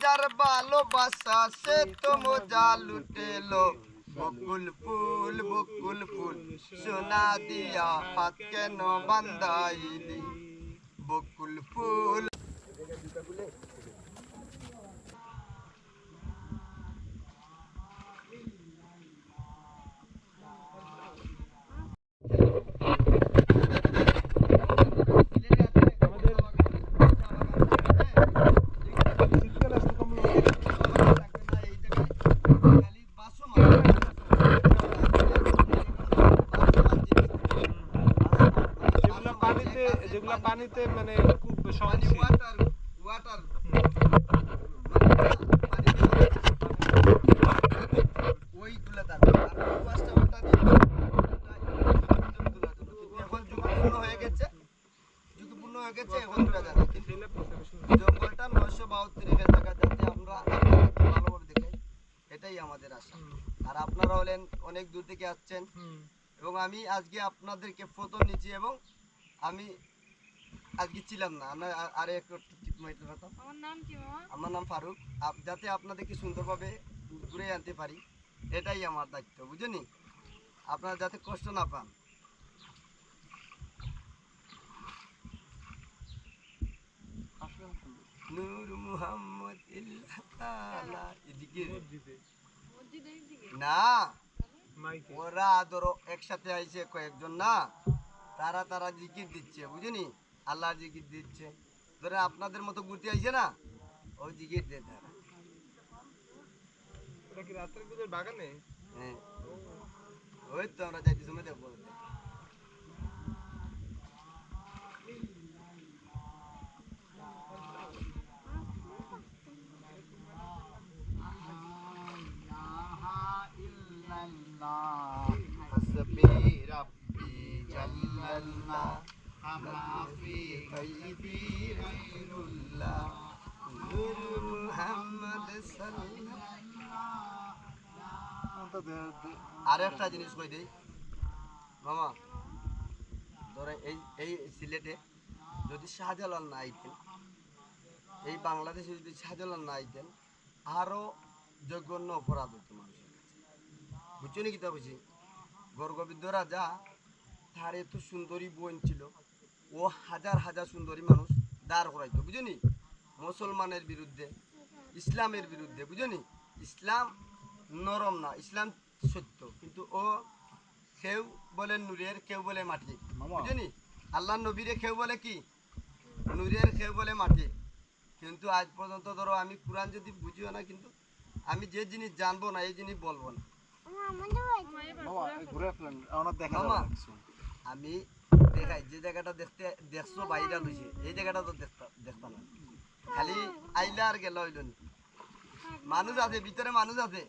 যার ভালোবাসা সে তো মজা লুটেলো বকুল ফুল সোনা দিয়া হাত কেন বান্ধাইলি বকুল ফুল যেগুলা পানিতে মানে খুব ওয়াটার ওয়াটার ওইগুলা এখন ঝুঁকিপূর্ণ হয়ে গেছে এখন তুলে যাবে কিন্তু জঙ্গলটা 972 টাকা যাতে আমরা ভালোভাবে দেখাই এটাই আমাদের আশা। আর আপনারা হলেন অনেক দূর থেকে আসছেন এবং আমি আজকে আপনাদেরকে ফটো নিচ্ছি এবং আমি আজকে ছিলাম না আরে একটু আমার নাম ফারুক যাতে আপনাদেরকে সুন্দরভাবে ঘুরে আনতে পারি এটাই আমার দায়িত্ব বুঝেনি আপনারা যাতে কষ্ট না পান। নূর মুহাম্মদ এদিকে না ওরা ধরো একসাথে আইছে কয়েকজন না তারা জিকির দিচ্ছে বুঝেনি আল্লাহর জিকির দিচ্ছে ধরে আপনাদের মতো ঘুরতে আইছে না ওই জিকির দিয়ে তারা বাগানে হ্যাঁ ওই তো আমরা যাইতে সময় দেখবো আর একটা জিনিস কই দেই মামা ধরে এই সিলেটে যদি শাহজালাল না আইতেন এই বাংলাদেশে যদি শাহজালাল না আইতেন আরো জঘন্য অপরাধ হতো মানুষের কাছে বুঝছো নাকি তা বুঝি গর্গবিদ্ধ রাজা তার এত সুন্দরী বোন ছিল ও হাজার হাজার সুন্দরী মানুষ দাঁড় করাইতো বুঝনি মুসলমানের বিরুদ্ধে ইসলামের বিরুদ্ধে বুঝনি ইসলাম নরম না ইসলাম সত্য কিন্তু ও কেউ বলে নূরের কেউ বলে মাটির বুঝনি আল্লাহ নবীরে কেউ বলে কি নূরের কেউ বলে মাটির কিন্তু আজ পর্যন্ত ধরো আমি কোরআন যদি বুঝিও না কিন্তু আমি যে জিনিস জানবো না এই জিনিস বলবো না আমি দেখাই যে জায়গাটা দেখছো বাইরা লইছে এই জায়গাটা তো দেখতাম না খালি আইলা আর গেল হইল মানুষ আছে ভিতরে মানুষ আছে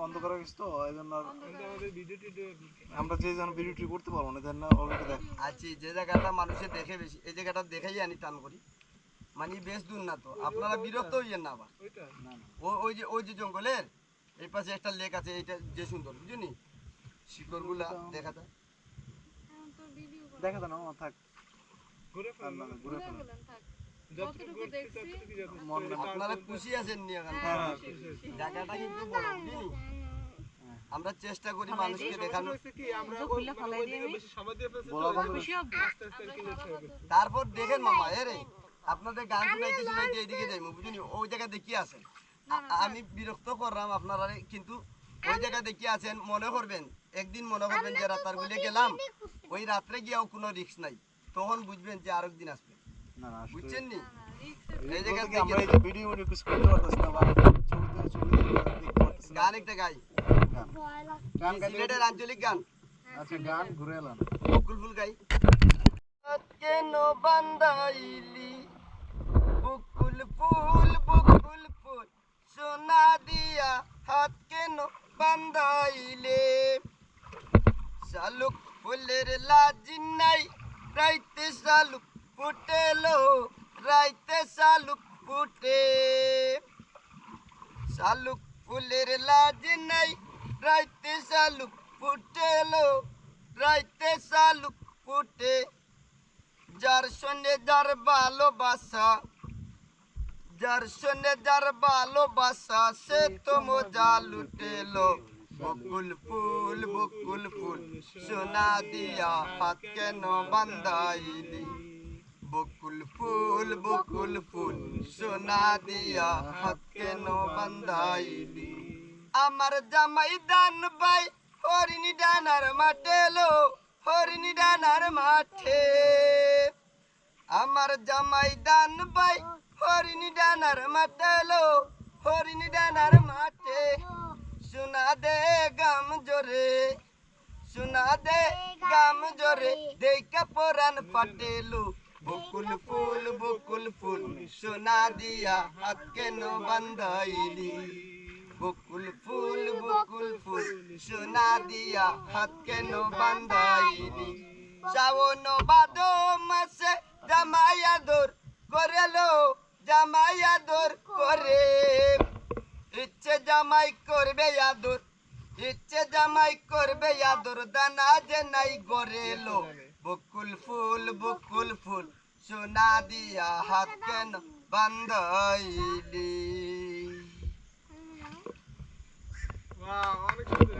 অন্ধকার তো আমরা যে ভিডিওটি করতে পারবো না আছি যে জায়গাটা মানুষে দেখে বেশি এই জায়গাটা দেখাই আনি টান করি মানে বেশ দূর না তো আপনারা বিরক্ত হইয়েন না আবার ওই যে জঙ্গলের এই পাশে একটা লেক আছে এইটা যে সুন্দর বুঝলি শিকড়গুলা দেখা যায় দেখা যায় না থাক আপনারা খুশি আছেন নি এখন জায়গাটা কিন্তু বড় বুঝলি আমরা চেষ্টা করি মানুষকে দেখানো তারপর দেখেন মামা এরে আপনাদের গান শুনাইতে শুনাইতে এইদিকে যাইবো বুঝলি ওই জায়গা দেখি আছেন আমি বিরক্ত করলাম আপনারা কিন্তু ওই জায়গা দেখি আছেন মনে করবেন একদিন মনে করবেন যে রাতার গুলে গেলাম ওই রাত্রে গিয়েও কোনো রিস্ক নাই তখন বুঝবেন যে আরেক দিন আসবে বুঝছেন নি এই জায়গা আমরা এই যে ভিডিও কিছু করতে পারতেছি না বা গান একটা গাই গান সিলেটের আঞ্চলিক গান আচ্ছা গান ঘুরে এলাম বকুল ফুল গাই কেন বান্দাইলি বকুল ফুল সোনা দিয়া হাত কেন বান্দাইলে শালুক ফুলের লাজ নাই রাইতে শালুক ফুটেলো রাইতে শালুক ফুটে শালুক ফুলের লাজ নাই রাইতে শালুক ফুটেলো রাইতে শালুক ফুটে যার সঙ্গে যার ভালোবাসা যার শোনে যার ভালোবাসা সে তো মজা লুটেলো বকুল ফুল সোনা দিয়া হাত কেন বান্ধাইলি বকুল ফুল সোনা দিয়া হাত কেন বান্ধাইলি আমার জামাই দান ভাই হরিণী ডানার মাঠে লো হরিণী ডানার মাঠে আমার জামাই দান ভাই হরিণী ডানার মাঠে লো হরিণী ডানার মাঠে সোনা দে গাম জোরে সোনা দে গাম জোরে দেখা পরান ফাটেলো বকুল ফুল সোনা দিয়া হাত কেন বান্ধাইলি বকুল ফুল সোনা দিয়া হাত কেন বান্ধাইলি শ্রাবণ ভাদো মাসে জামাই আদর করেলো জামাই আদর করে ইচ্ছে জামাই করবে আদর ইচ্ছে জামাই করবে আদর দানা যে নাই গড়েলো বকুল ফুল সোনা দিয়া হাত কেন বান্ধাইলি বাহ, অনেক সুন্দর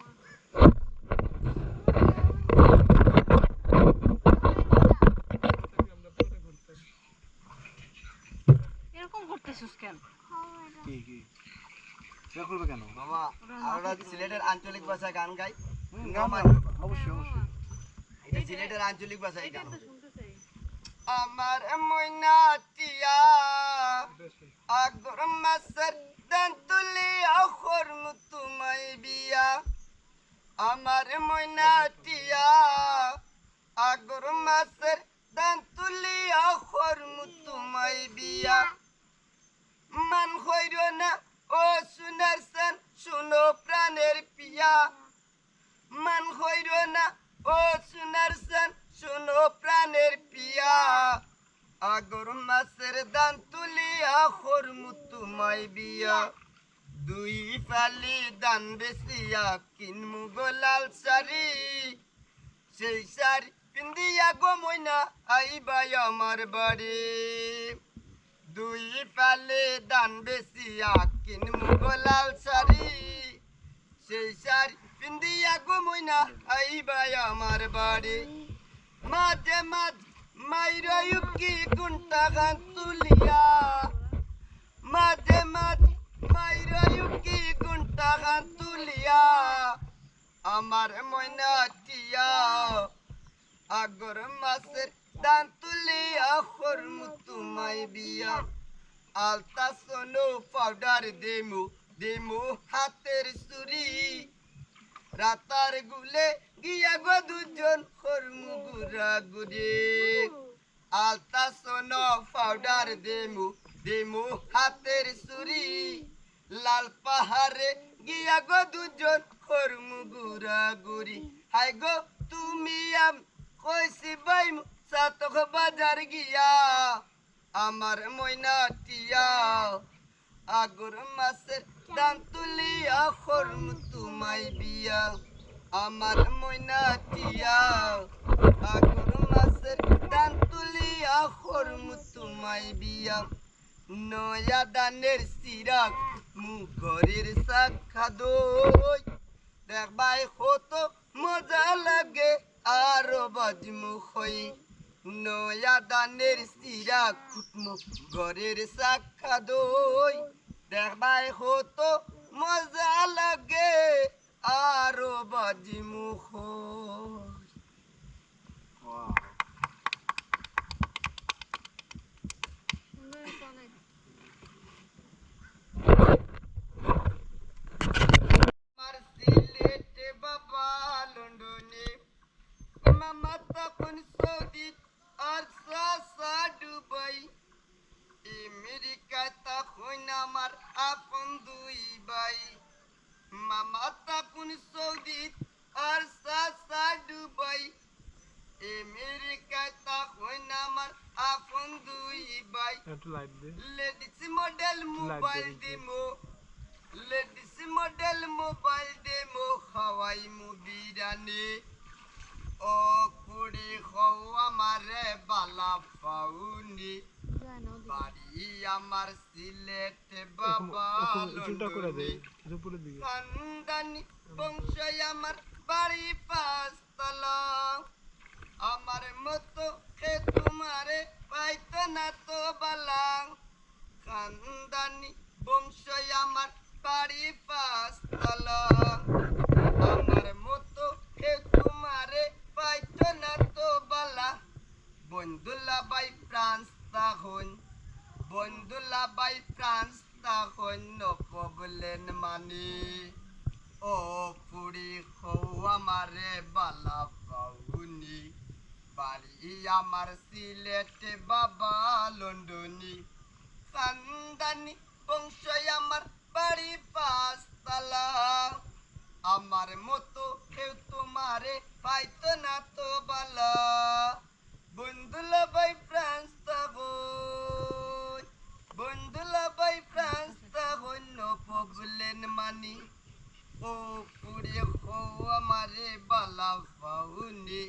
হয়েছে। আমরা পুরোটা ঘুরতে। এরকম করতেছিস কেন? কি এটা করবে কেন? মামা আমরা সিলেটের আঞ্চলিক ভাষায় গান গাই গান অবশ্যই এটা সিলেটের আঞ্চলিক ভাষায় গান হবে। শুনতে চাই। আমার ময়না টিয়া বেশ ভালো। আগর মাসের দান তুলিয়া খরমু তোমায় বিয়া আমার ময়না টিয়া আগর মাসের দান তুলিয়া খরমু তোমায় বিয়া মান হইর না ও সুনার সান শুনো প্রাণের পিয়া মান হইর না ও সুনার সান শুনো প্রাণের পিয়া আগর মাসের দান তুলিয়া খরমু তোমায় বিয়া দুই ফালি দান বেসিয়া কিনমু গোলাল শাড়ি সেই শাড়ি পিন্দিয়া গো ময়না আইবাই আমার বাড়ি দুই ফালে দান বেসিয়া কিনমু গোলাল শাড়ি সেই শাড়ি পিন্দিয়া গো ময়না আইবাই আমার বাড়ি মাঝে মাঝে মাইরয়ুকি গুন্টা গান তুলিয়া মাঝে মাঝে মাইরয়ুকি গুন্টা গান তুলিয়া আমার ময়না টিয়া আগর মাসের দান তুলিয়া খরমু তোমায় বিয়া আলতা সোনো পাউডার দেমু হাতের চুরি রাতার গুলে গিয়া গো দুজন খরমু গুড়া গুড়ি আলতা সোনো পাউডার দেমু হাতের চুরি লাল পাহাড়ে গিয়া গো দুজন খরমু গুড়া গুড়ি হাই গো তুমি কইছি বাইমু সাতক বাজার গিয়া আমার ময়না টিয়া আগর মাসের দান তুলিয়া খরমু তোমায় বিয়া আমার ময়না টিয়া আগর মাসের দান তুলিয়া খরমু তোমায় বিয়া নয়া দানের সিরাক মু ঘরের শাখা দই দেখবাই হতো মজা লাগে আরো বাজমু হই নয়া দানের সিরা কুটমু ঘরের শাখা দই দেখবাই হতো মজা লাগে আরো বাজমু হই ওয়াও সুন্দর হয়েছে অনেক। আমার সিলেটে বাবা লন্ডনে মামা তখন সৌদি আর সাসা দুবাই আমেরিকায় তখন আমার আপন দুই ভাই মামা তখন সৌদি আর সাসা দুবাই আমেরিকায় তখন আমার আপন দুই ভাই একটু লাইট দে। লেডিস মডেল মোবাইল দিমো লেডিস মডেল মোবাইল দিমো হাওয়াই মুবিরানি ও পুরি হও আমারে বালা পাউনি বাড়ি আমার সিলেট বাবা চুলটা করে দে লন্ডনি উপরের দিকে খানদানি বংশ আমার বাড়ি পাঁচতলা আমার মতো কে তোমারে পাইতো না তো বালা খানদানি বংশ আমার বাড়ি পাঁচতলা আমার মতো কে তোমারে পাইতো না তো বালা বন্ধুলাবাই ফ্রান্স তখন বন্ধুলাবাই ফ্রান্স তখন নবলেন মানি ও পুরি হও আমারে বালা পাউনি বাড়ি আমার সিলেট বাবা লন্ডনি খানদানি বংশ আমার বাড়ি পাঁচতলা আমার মতো কেউ তোমারে পাইতো না তো বালা বন্ধুলাবাই ফ্রান্স তখন বন্ধুলাবাই ফ্রান্স তখন নবলেন মানি ও পুরি হও আমারে বালা পাউনি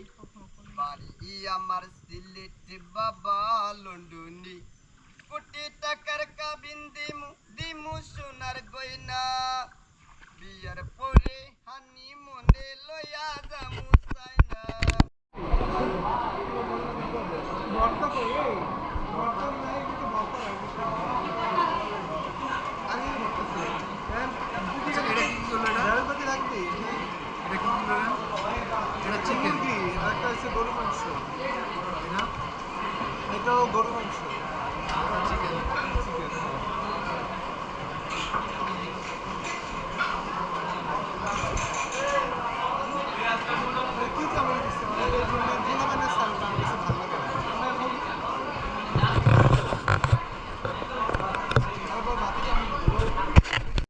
বাড়ি আমার সিলেট বাবা লন্ডনি কোটি টাকার কাবিন দিমু সোনার গয়না বিয়ার পরে হানি মনে লয়া যামু চাইনা ভর্তা করে ভর্তা নাই কিন্তু ভর্তা আমি বলতেছি হ্যাঁ এটা কি করলো না ঝালপাতি রাখবি এটা কি করলো না এটা চিকেন কি আর একটা হচ্ছে গরু মাংস না এটাও গরু মাংস